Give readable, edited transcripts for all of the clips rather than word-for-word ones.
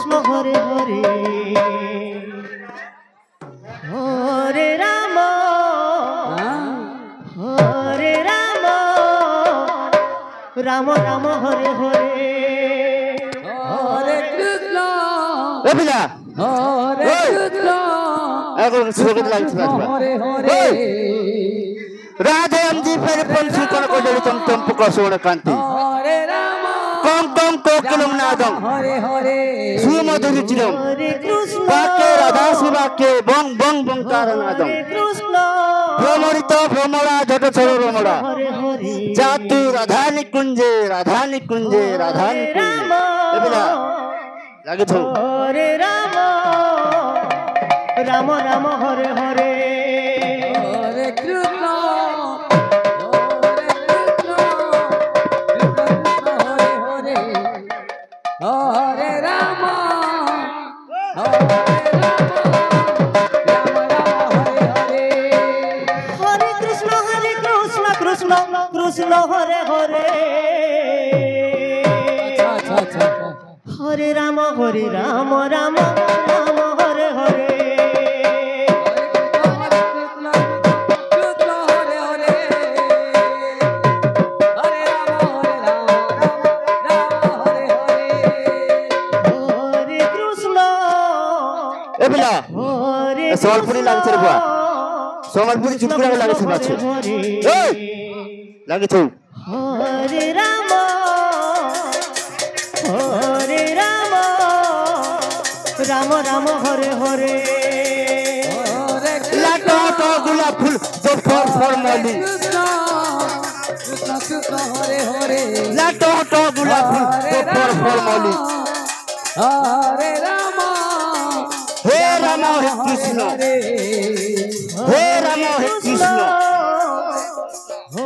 কৃষ্ণ হরে হরে হরে রাম হরে রাম রাম রাম হরে হরে হরে কৃষ্ণ এবিলা হরে কৃষ্ণ এখন সুগত লাগছে হরে হরে राधे हम जी पर पंछी कोन को जड़ी तुम तुम पकसोड़ कांति हरे राम कम कम कोकिलम नादम हरे हरे सुमधुर चिरम हरे कृष्ण पाके राधा शिवा के बंग बंग बंकार नादम हरे कृष्ण भ्रमरित भ्रमरा जट छरो रमरा हरे हरे जातु राधा निकुंजे राधा निकुंजे राधा निकुंजे एबिला लागे छौ हरे राम राम राम हरे हरे हरे कृष्ण हरे राम हरे कृष्ण कृष्ण कृष्ण हरे हरे हरे राम राम राम हरे हरे एबिला सोमलपुरी लागे छ बुआ सोमलपुरी चुटकुला लागे छ बाछु ए लागे छ हरे राम राम राम हरे हरे लाटो तो गुलाब फूल जो फर फर मली कृष्ण कृष्ण हरे हरे लाटो तो गुलाब फूल जो फर फर मली हरे राम हे राम हे कृष्ण हे राम हे कृष्ण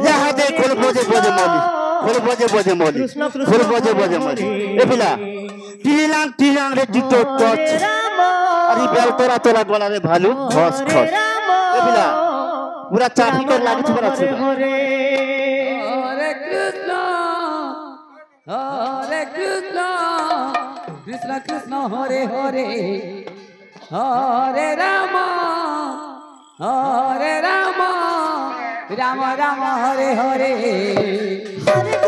यहाँ दे खोल बोझे बोझे मली खोल बोझे मली खोल बोझे मली एबिला टीलांग रे डिटो टच अरे बेल तोरा तोरा गला रे भालू खस खस एबिला पूरा चाबी कर लागे छ बरा छ हरे कृष्ण कृष्ण कृष्ण हरे हरे हरे राम राम राम हरे हरे हरे